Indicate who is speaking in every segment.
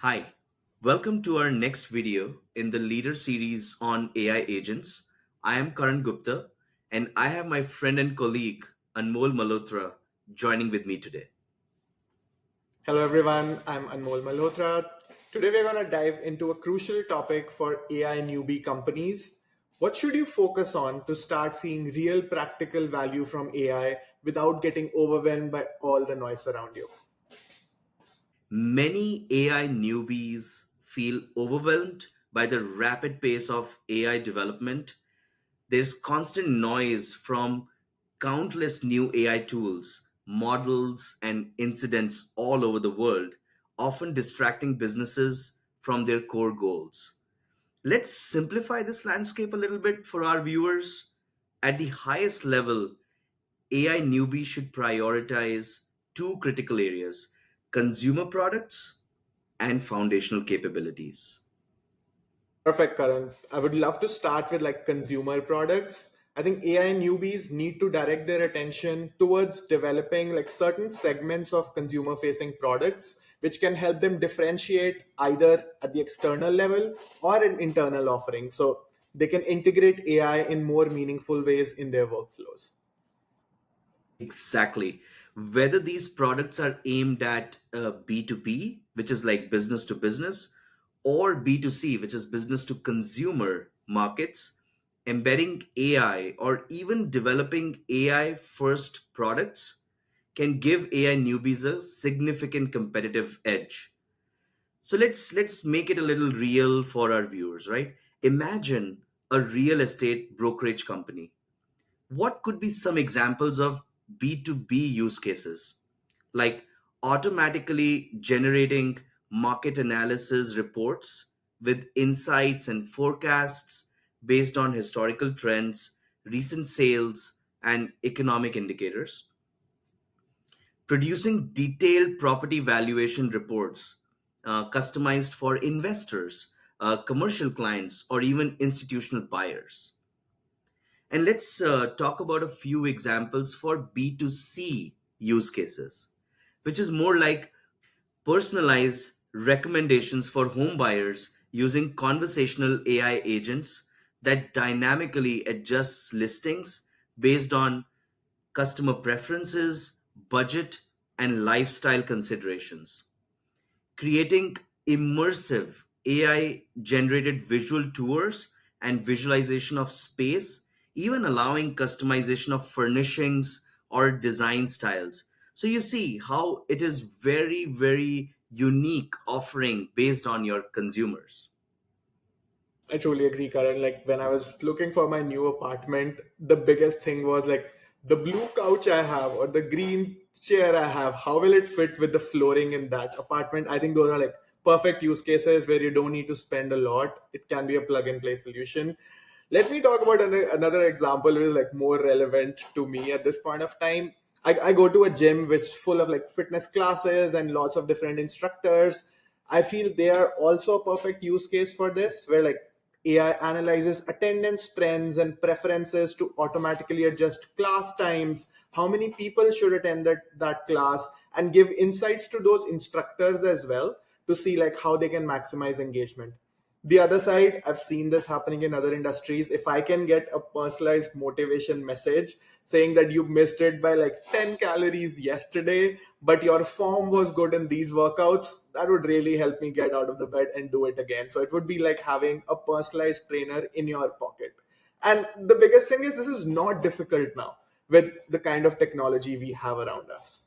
Speaker 1: Hi, welcome to our next video in the leader series on AI agents. I am Karan Gupta and I have my friend and colleague Anmol Malhotra joining with me today.
Speaker 2: Hello everyone, I'm Anmol Malhotra. Today we're going to dive into a crucial topic for AI newbie companies. What should you focus on to start seeing real practical value from AI without getting overwhelmed by all the noise around you?
Speaker 1: Many AI newbies feel overwhelmed by the rapid pace of AI development. There's constant noise from countless new AI tools, models, and incidents all over the world, often distracting businesses from their core goals. Let's simplify this landscape a little bit for our viewers. At the highest level, AI newbies should prioritize two critical areas: consumer products and foundational capabilities.
Speaker 2: Perfect, Karan. I would love to start with like consumer products. I think AI newbies need to direct their attention towards developing like certain segments of consumer facing products, which can help them differentiate either at the external level or an internal offering. So they can integrate AI in more meaningful ways in their workflows.
Speaker 1: Exactly. Whether these products are aimed at B2B, which is like business to business, or B2C, which is business to consumer markets, embedding AI or even developing AI first products can give AI newbies a significant competitive edge. So let's make it a little real for our viewers, right? Imagine a real estate brokerage company. What could be some examples of B2B use cases? Like automatically generating market analysis reports with insights and forecasts based on historical trends, recent sales, and economic indicators. Producing detailed property valuation reports customized for investors, commercial clients, or even institutional buyers. And let's talk about a few examples for B2C use cases, which is more like personalized recommendations for home buyers using conversational AI agents that dynamically adjusts listings based on customer preferences, budget, and lifestyle considerations. Creating immersive AI generated visual tours and visualization of space, even allowing customization of furnishings or design styles. So you see how it is very, very unique offering based on your consumers.
Speaker 2: I truly agree, Karan. Like when I was looking for my new apartment, the biggest thing was like the blue couch I have or the green chair I have. How will it fit with the flooring in that apartment? I think those are like perfect use cases where you don't need to spend a lot. It can be a plug and play solution. Let me talk about another example which is like more relevant to me at this point of time. I go to a gym which is full of like fitness classes and lots of different instructors. I feel they are also a perfect use case for this, where like AI analyzes attendance trends and preferences to automatically adjust class times, how many people should attend that class, and give insights to those instructors as well to see like how they can maximize engagement. The other side, I've seen this happening in other industries. If I can get a personalized motivation message saying that you missed it by like 10 calories yesterday, but your form was good in these workouts, that would really help me get out of the bed and do it again. So it would be like having a personalized trainer in your pocket. And the biggest thing is, this is not difficult now with the kind of technology we have around us.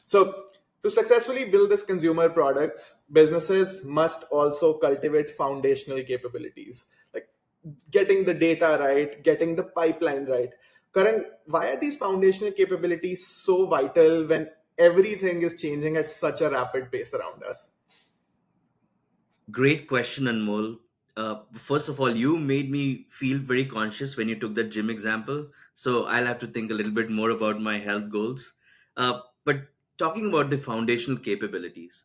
Speaker 2: So, to successfully build this consumer products, businesses must also cultivate foundational capabilities, like getting the data right, getting the pipeline right. Karan, why are these foundational capabilities so vital when everything is changing at such a rapid pace around us?
Speaker 1: Great question, Anmol. First of all, you made me feel very conscious when you took that gym example. So I'll have to think a little bit more about my health goals. But talking about the foundational capabilities,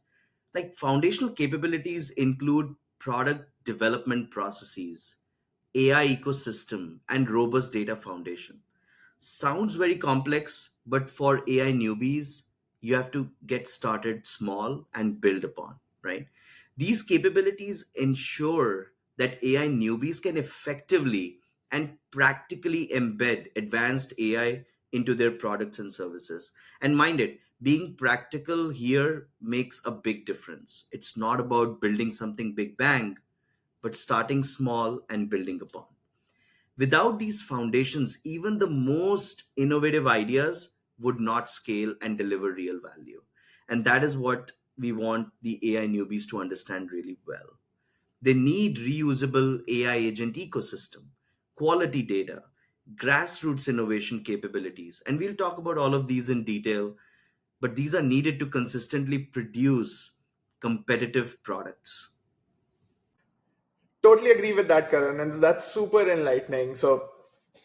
Speaker 1: like foundational capabilities include product development processes, AI ecosystem, and robust data foundation. Sounds very complex, but for AI newbies, you have to get started small and build upon. right? These capabilities ensure that AI newbies can effectively and practically embed advanced AI into their products and services. And mind it, being practical here makes a big difference. It's not about building something big bang, but starting small and building upon. Without these foundations, even the most innovative ideas would not scale and deliver real value. And that is what we want the AI newbies to understand really well. They need reusable AI agent ecosystem, quality data, grassroots innovation capabilities. And we'll talk about all of these in detail, but these are needed to consistently produce competitive products.
Speaker 2: Totally agree with that, Karan, and that's super enlightening.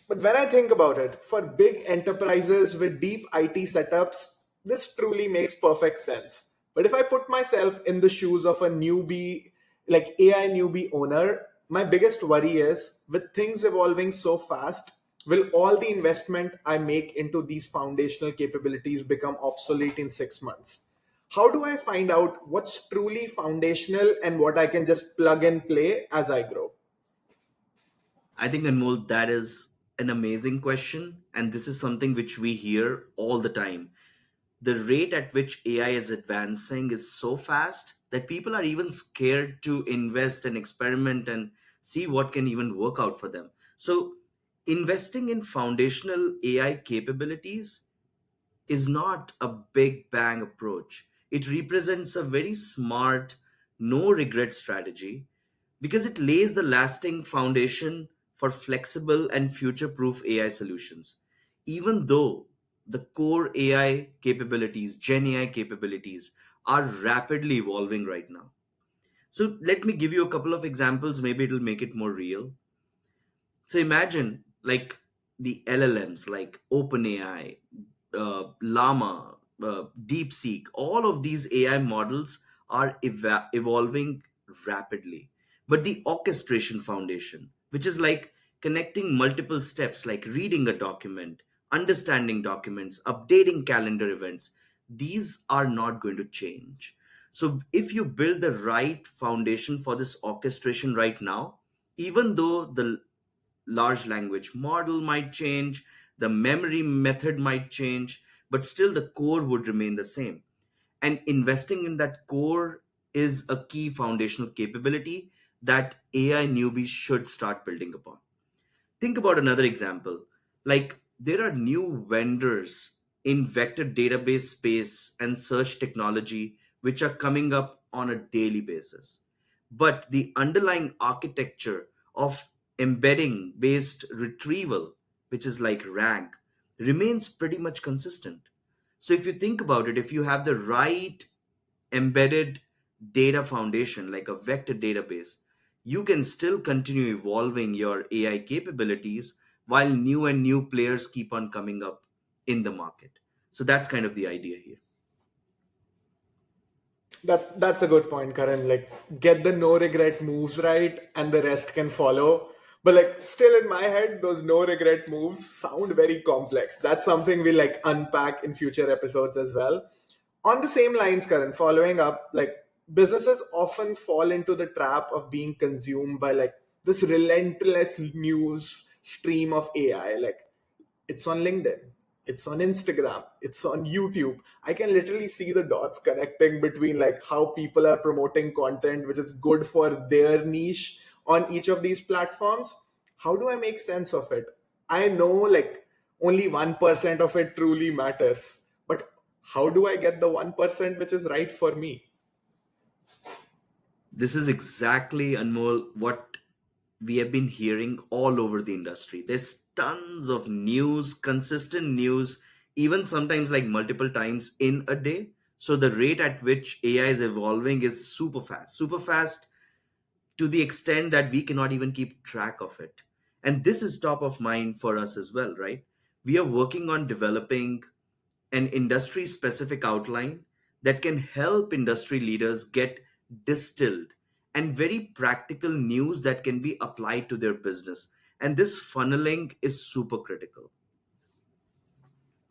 Speaker 2: But when I think about it, for big enterprises with deep IT setups, this truly makes perfect sense. But if I put myself in the shoes of a newbie, like AI newbie owner, my biggest worry is with things evolving so fast, will all the investment I make into these foundational capabilities become obsolete in 6 months? How do I find out what's truly foundational and what I can just plug and play as I grow?
Speaker 1: I think, Anmol, that is an amazing question. And this is something which we hear all the time. The rate at which AI is advancing is so fast that people are even scared to invest and experiment and see what can even work out for them. So, investing in foundational AI capabilities is not a big bang approach. It represents a very smart, no regret strategy because it lays the lasting foundation for flexible and future proof AI solutions. Even though the core AI capabilities, Gen AI capabilities, are rapidly evolving right now. So, let me give you a couple of examples, maybe it'll make it more real. So imagine like the LLMs like OpenAI, Llama, DeepSeek, all of these AI models are evolving rapidly. But the orchestration foundation, which is like connecting multiple steps like reading a document, understanding documents, updating calendar events, these are not going to change. So if you build the right foundation for this orchestration right now, even though the large language model might change, the memory method might change, but still the core would remain the same. And investing in that core is a key foundational capability that AI newbies should start building upon. Think about another example. Like there are new vendors in vector database space and search technology which are coming up on a daily basis. But the underlying architecture of embedding based retrieval, which is like RAG, remains pretty much consistent. So if you think about it, if you have the right embedded data foundation like a vector database, you can still continue evolving your AI capabilities while new and new players keep on coming up in the market. So that's kind of the idea here.
Speaker 2: That's a good point, Karan. Like, get the no regret moves right, and the rest can follow. But like, still in my head, those no regret moves sound very complex. That's something we like unpack in future episodes as well. On the same lines, Karan, following up, like businesses often fall into the trap of being consumed by like this relentless news stream of AI. Like it's on LinkedIn, it's on Instagram, it's on YouTube. I can literally see the dots connecting between like how people are promoting content which is good for their niche on each of these platforms. How do I make sense of it? I know like only 1% of it truly matters, but how do I get the 1% which is right for me?
Speaker 1: This is exactly, Anmol, what we have been hearing all over the industry. There's tons of news, consistent news, even sometimes like multiple times in a day. So the rate at which AI is evolving is super fast to the extent that we cannot even keep track of it. And this is top of mind for us as well, right? We are working on developing an industry specific outline that can help industry leaders get distilled and very practical news that can be applied to their business. And this funneling is super critical.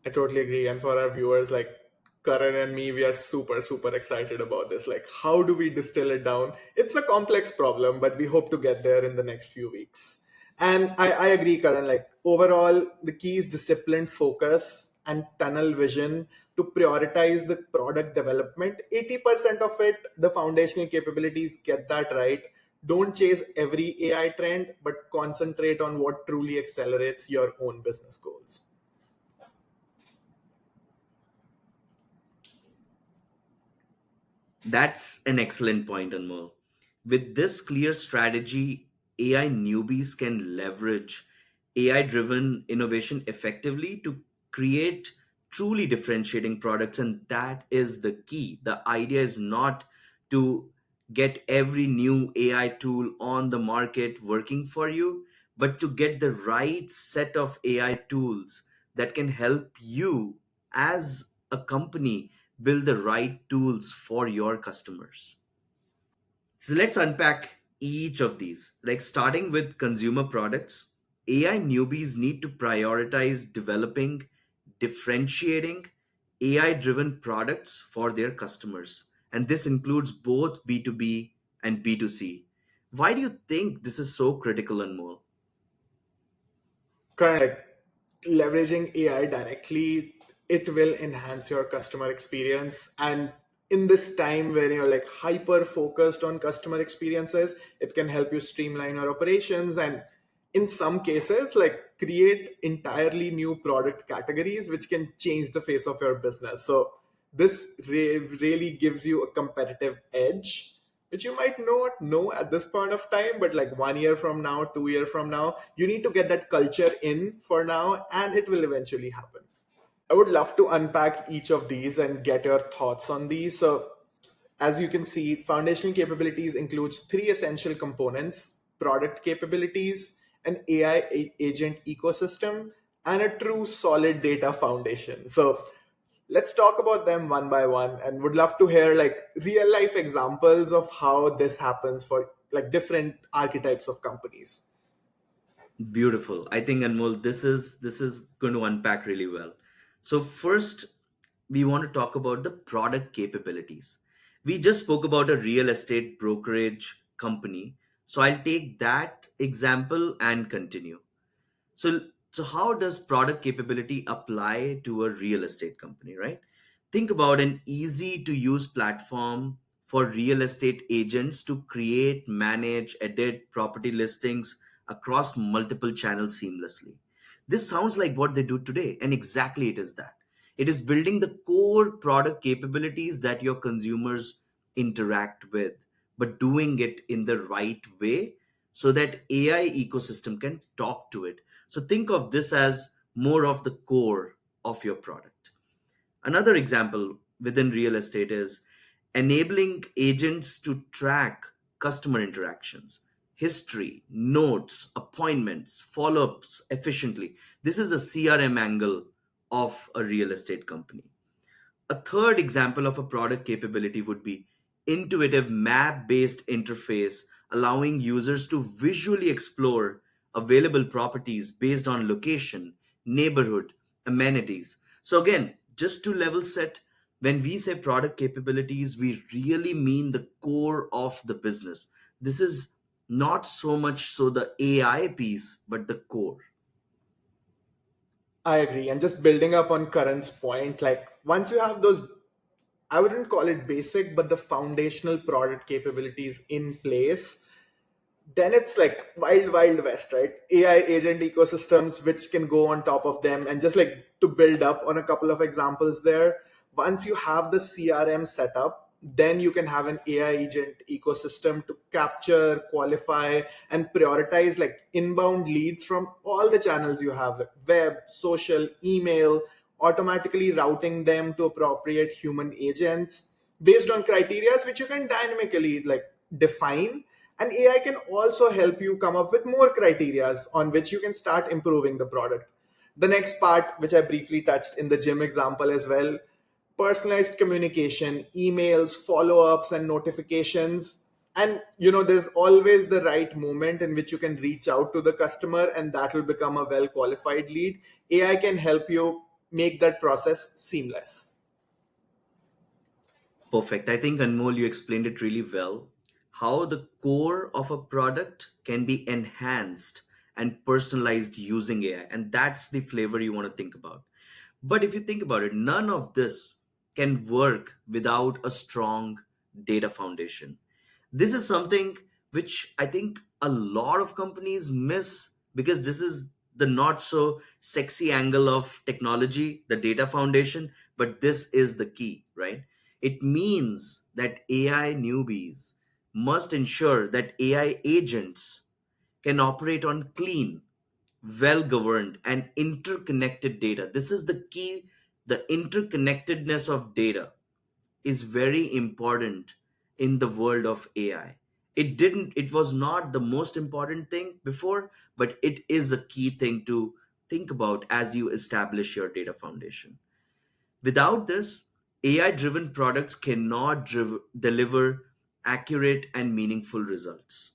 Speaker 2: I totally agree. And for our viewers, like Karan and me, we are super, super excited about this. Like, how do we distill it down? It's a complex problem, but we hope to get there in the next few weeks. And I agree, Karan. Like, overall, the key is disciplined focus and tunnel vision to prioritize the product development. 80% of it, the foundational capabilities, get that right. Don't chase every AI trend, but concentrate on what truly accelerates your own business goals.
Speaker 1: That's an excellent point, Anmol. With this clear strategy, AI newbies can leverage AI driven innovation effectively to create truly differentiating products. And that is the key. The idea is not to get every new AI tool on the market working for you, but to get the right set of AI tools that can help you as a company build the right tools for your customers. So let's unpack each of these. Like starting with consumer products, AI newbies need to prioritize developing differentiating AI driven products for their customers. And this includes both B2B and B2C. Why do you think this is so critical, and more?
Speaker 2: Kind of like leveraging AI directly, it will enhance your customer experience. And in this time where you're like hyper focused on customer experiences, it can help you streamline your operations and in some cases like create entirely new product categories which can change the face of your business. So this really gives you a competitive edge which you might not know at this point of time, but like 1 year from now, 2 year from now, you need to get that culture in for now, and it will eventually happen. I would love to unpack each of these and get your thoughts on these. So, as you can see, foundational capabilities includes three essential components: product capabilities, an AI agent ecosystem, and a true solid data foundation. So, let's talk about them one by one and would love to hear like real life examples of how this happens for like different archetypes of companies.
Speaker 1: Beautiful. I think, Anmol, this is going to unpack really well. So first, we want to talk about the product capabilities. We just spoke about a real estate brokerage company. So I'll take that example and continue. So, so how does product capability apply to a real estate company, right? Think about an easy to use platform for real estate agents to create, manage, edit property listings across multiple channels seamlessly. This sounds like what they do today, and exactly it is that. It is building the core product capabilities that your consumers interact with, but doing it in the right way so that AI ecosystem can talk to it. So think of this as more of the core of your product. Another example within real estate is enabling agents to track customer interactions, history, notes, appointments, follow ups efficiently. This is the CRM angle of a real estate company. A third example of a product capability would be intuitive map based interface, allowing users to visually explore available properties based on location, neighborhood, amenities. So, again, just to level set, when we say product capabilities, we really mean the core of the business. This is not so much so the AI piece, but the core.
Speaker 2: I agree. And just building up on Karan's point, like once you have those, I wouldn't call it basic, but the foundational product capabilities in place, then it's like wild, wild west, right? AI agent ecosystems, which can go on top of them. And just like to build up on a couple of examples there, once you have the CRM set up, then you can have an AI agent ecosystem to capture, qualify, and prioritize like inbound leads from all the channels you have: like web, social, email, automatically routing them to appropriate human agents based on criteria which you can dynamically like define. And AI can also help you come up with more criterias on which you can start improving the product. The next part, which I briefly touched in the gym example as well: personalized communication, emails, follow-ups, and notifications. And there's always the right moment in which you can reach out to the customer, and that will become a well qualified lead. AI can help you make that process seamless.
Speaker 1: Perfect. I think Anmol, you explained it really well. How the core of a product can be enhanced and personalized using AI. And that's the flavor you want to think about. But if you think about it, none of this can work without a strong data foundation. This is something which I think a lot of companies miss because this is the not so sexy angle of technology, the data foundation, but this is the key, right? It means that AI newbies must ensure that AI agents can operate on clean, well governed, and interconnected data. This is the key. The interconnectedness of data is very important in the world of AI. It was not the most important thing before, but it is a key thing to think about as you establish your data foundation. Without this, AI driven products cannot deliver accurate and meaningful results.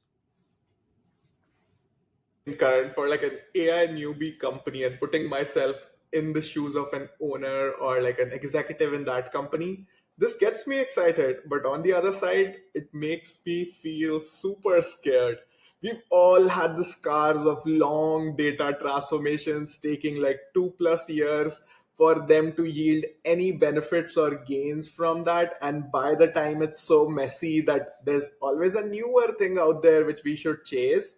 Speaker 2: Current for like an AI newbie company and putting myself in the shoes of an owner or like an executive in that company, this gets me excited. But on the other side, it makes me feel super scared. We've all had the scars of long data transformations taking like 2+ years for them to yield any benefits or gains from that. And by the time it's so messy that there's always a newer thing out there which we should chase.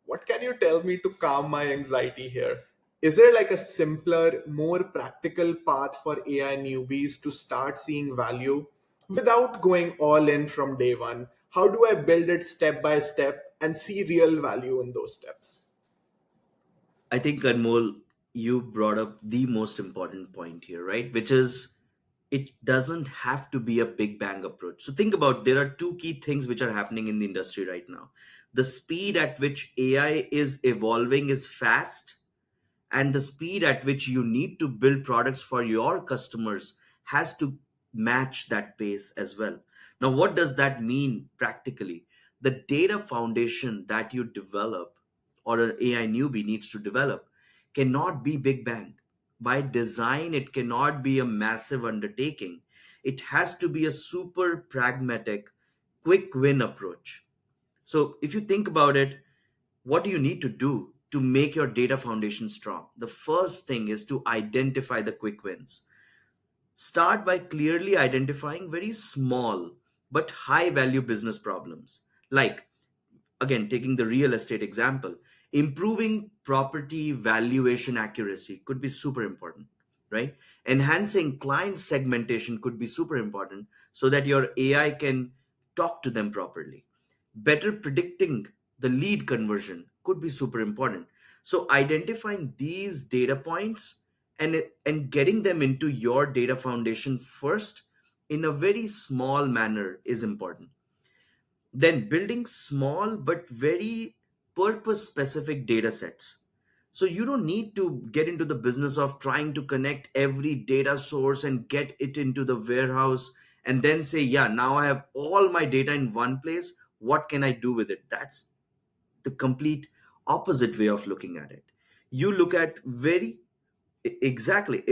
Speaker 2: What can you tell me to calm my anxiety here? Is there like a simpler, more practical path for AI newbies to start seeing value without going all in from day one? How do I build it step by step and see real value in those steps?
Speaker 1: I think, Anmol, you brought up the most important point here, right? Which is it doesn't have to be a big bang approach. So think about there are two key things which are happening in the industry right now. The speed at which AI is evolving is fast, and the speed at which you need to build products for your customers has to match that pace as well. Now, what does that mean practically? The data foundation that you develop or an AI newbie needs to develop cannot be big bang. By design, it cannot be a massive undertaking. It has to be a super pragmatic, quick win approach. So, if you think about it, what do you need to do to make your data foundation strong? The first thing is to identify the quick wins. Start by clearly identifying very small but high value business problems. Like, again, taking the real estate example, improving property valuation accuracy could be super important, right? Enhancing client segmentation could be super important so that your AI can talk to them properly. Better predicting the lead conversion could be super important. So identifying these data points and getting them into your data foundation first in a very small manner is important. Then building small but very purpose specific data sets. So you don't need to get into the business of trying to connect every data source and get it into the warehouse and then say, yeah, now I have all my data in one place. What can I do with it? That's the complete opposite way of looking at it. You look at very exactly.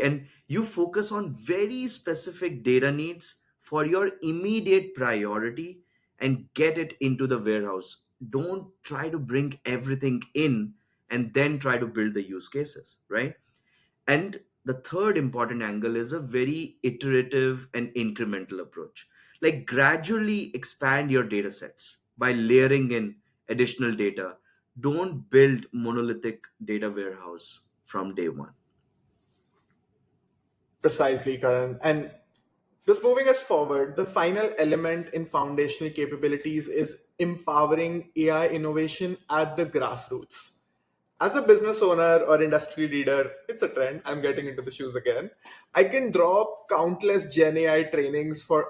Speaker 1: And you focus on very specific data needs for your immediate priority and get it into the warehouse. Don't try to bring everything in and then try to build the use cases, right? And the third important angle is a very iterative and incremental approach. Like gradually expand your data sets by layering in additional data. Don't build monolithic data warehouse from day one.
Speaker 2: Precisely, Karan. And just moving us forward, the final element in foundational capabilities is empowering AI innovation at the grassroots. As a business owner or industry leader, it's a trend. I'm getting into the shoes again. I can draw up countless Gen AI trainings for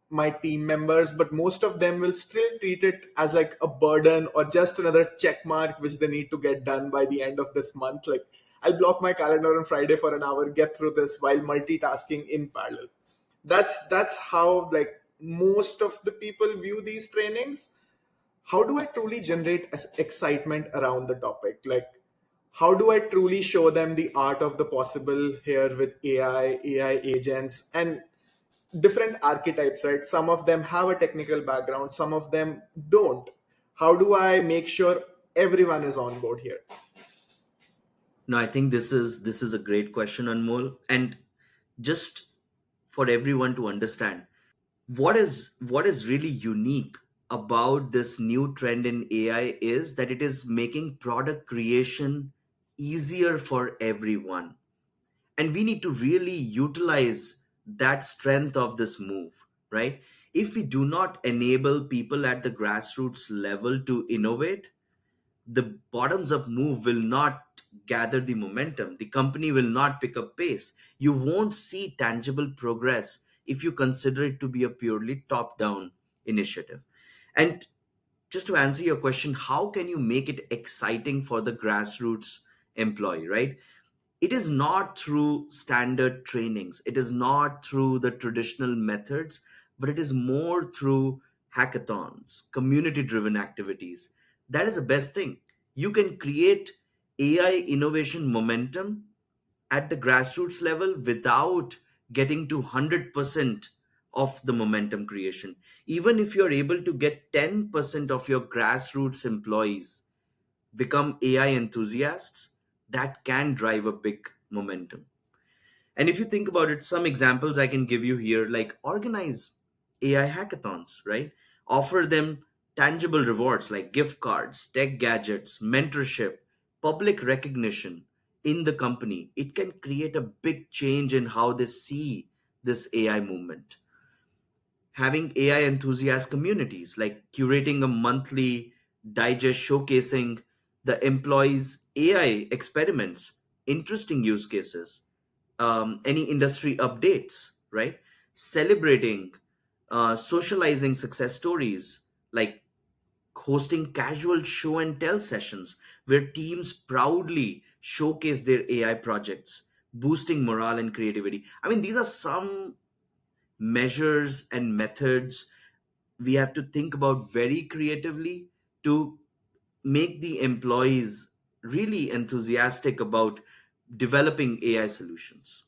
Speaker 2: my team members, but most of them will still treat it as like a burden or just another check mark which they need to get done by the end of this month. Like I'll block my calendar on Friday for an hour, get through this while multitasking in parallel. That's how like most of the people view these trainings. How do I truly generate excitement around the topic? Like, how do I truly show them the art of the possible here with AI agents? And different archetypes, right? Some of them have a technical background, some of them don't. How do I make sure everyone is on board here?
Speaker 1: No, I think this is a great question, Anmol. And just for everyone to understand, what is really unique about this new trend in AI is that it is making product creation easier for everyone. And we need to really utilize that strength of this move, right? If we do not enable people at the grassroots level to innovate, the bottoms up move will not gather the momentum. The company will not pick up pace. You won't see tangible progress if you consider it to be a purely top down initiative. And just to answer your question, how can you make it exciting for the grassroots employee, right? It is not through standard trainings, it is not through the traditional methods, but it is more through hackathons, community driven activities. That is the best thing. You can create AI innovation momentum at the grassroots level without getting to 100% of the momentum creation. Even if you're able to get 10% of your grassroots employees become AI enthusiasts, that can drive a big momentum. And if you think about it, some examples I can give you here, like organize AI hackathons, right? Offer them tangible rewards like gift cards, tech gadgets, mentorship, public recognition in the company. It can create a big change in how they see this AI movement. Having AI enthusiast communities, like curating a monthly digest showcasing the employees' AI experiments, interesting use cases, any industry updates, right? Celebrating, socializing success stories, like hosting casual show and tell sessions where teams proudly showcase their AI projects, boosting morale and creativity. I mean, these are some measures and methods we have to think about very creatively to make the employees really enthusiastic about developing AI solutions.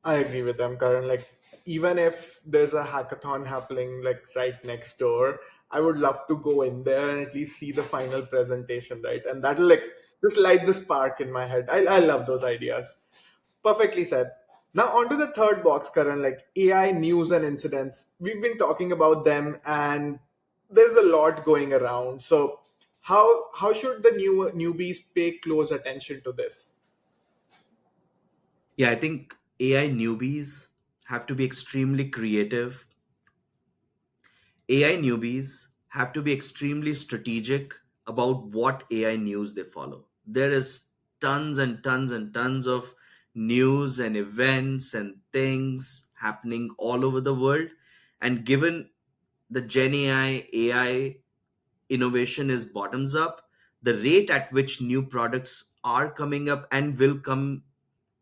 Speaker 2: I agree with them, Karan. Like, even if there's a hackathon happening like right next door, I would love to go in there and at least see the final presentation, right? And that'll like just light the spark in my head. I love those ideas. Perfectly said. Now on to the third box, Karan, like AI news and incidents. We've been talking about them and there's a lot going around. So how should the newbies pay close attention to this?
Speaker 1: Yeah, I think AI newbies have to be extremely creative. AI newbies have to be extremely strategic about what AI news they follow. There is tons and tons and tons of news and events and things happening all over the world. And given the Gen AI innovation is bottoms up, the rate at which new products are coming up and will come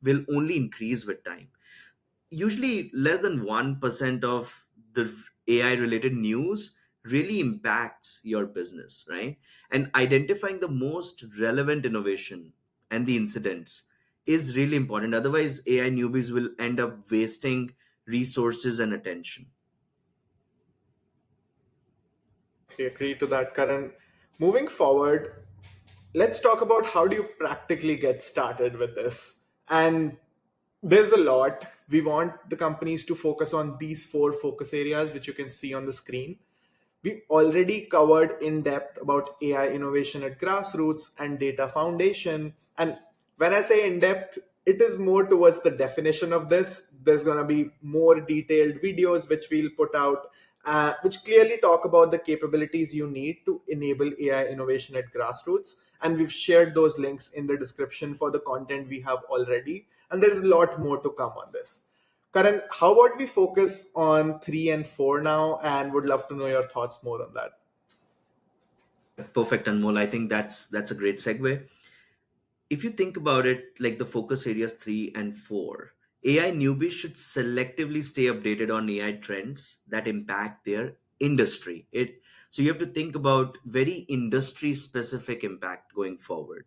Speaker 1: will only increase with time. Usually less than 1% of the AI related news really impacts your business, right? And identifying the most relevant innovation and the incidents is really important. Otherwise, AI newbies will end up wasting resources and attention.
Speaker 2: I agree to that, Karan. Moving forward, let's talk about how do you practically get started with this. And there's a lot. We want the companies to focus on these four focus areas, which you can see on the screen. We've already covered in depth about AI innovation at grassroots and data foundation. And when I say in depth, it is more towards the definition of this. There's going to be more detailed videos which we'll put out, which clearly talk about the capabilities you need to enable AI innovation at grassroots. And we've shared those links in the description for the content we have already. And there's a lot more to come on this. Karan, how about we focus on three and four now, and would love to know your thoughts more on that.
Speaker 1: Perfect, Anmol. I think that's a great segue. If you think about it, like the focus areas 3 and 4, AI newbies should selectively stay updated on AI trends that impact their industry. So you have to think about very industry specific impact going forward.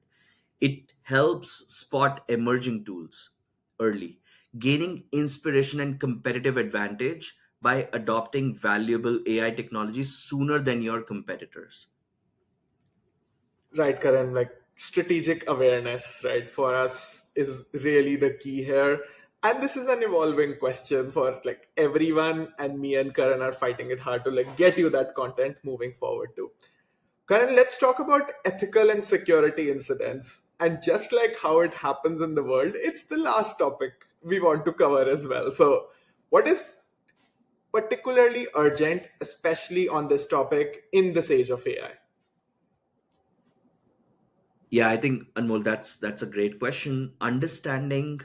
Speaker 1: It helps spot emerging tools early, gaining inspiration and competitive advantage by adopting valuable AI technologies sooner than your competitors.
Speaker 2: Right, Karan, like strategic awareness, right, for us is really the key here. And this is an evolving question for like everyone, and me and Karan are fighting it hard to like get you that content moving forward too. Karan, let's talk about ethical and security incidents. And just like how it happens in the world, it's the last topic we want to cover as well. So, what is particularly urgent, especially on this topic in this age of AI?
Speaker 1: Yeah, I think Anmol, that's a great question. Understanding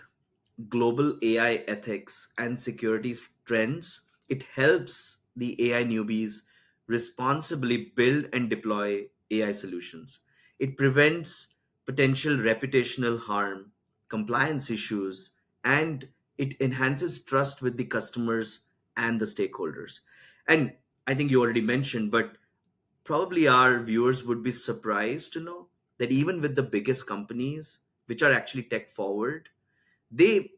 Speaker 1: global AI ethics and security trends, it helps the AI newbies responsibly build and deploy AI solutions. It prevents potential reputational harm, compliance issues, and it enhances trust with the customers and the stakeholders. And I think you already mentioned, but probably our viewers would be surprised to know that even with the biggest companies, which are actually tech forward, they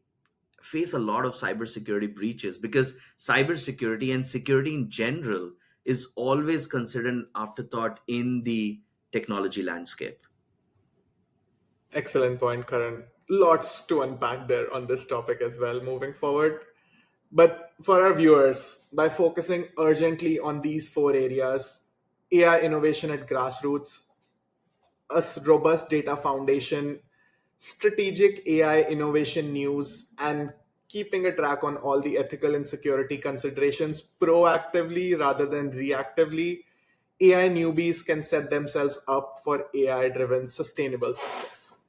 Speaker 1: face a lot of cybersecurity breaches because cybersecurity and security in general is always considered an afterthought in the technology landscape.
Speaker 2: Excellent point, Karan. Lots to unpack there on this topic as well moving forward. But for our viewers, by focusing urgently on these four areas: AI innovation at grassroots, robust data foundation, strategic AI innovation news, and keeping a track on all the ethical and security considerations proactively rather than reactively, AI newbies can set themselves up for AI driven sustainable success.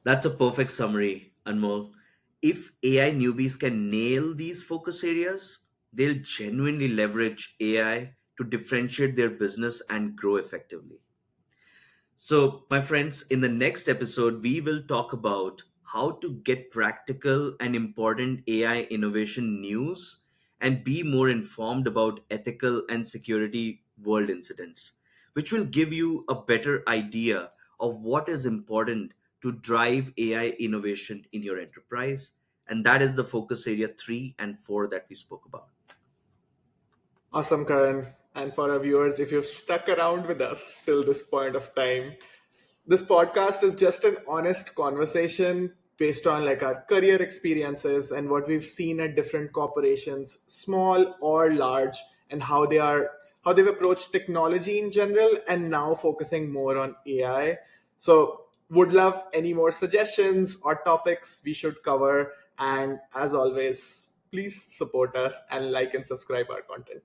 Speaker 1: That's a perfect summary, Anmol. If AI newbies can nail these focus areas, they'll genuinely leverage AI to differentiate their business and grow effectively. So, my friends, in the next episode, we will talk about how to get practical and important AI innovation news and be more informed about ethical and security world incidents, which will give you a better idea of what is important to drive AI innovation in your enterprise. And that is the focus area 3 and 4 that we spoke about.
Speaker 2: Awesome, Karan. And for our viewers, if you've stuck around with us till this point of time, this podcast is just an honest conversation based on like our career experiences and what we've seen at different corporations, small or large, and how they've approached technology in general and now focusing more on AI. So would love any more suggestions or topics we should cover. And as always, please support us and like and subscribe our content.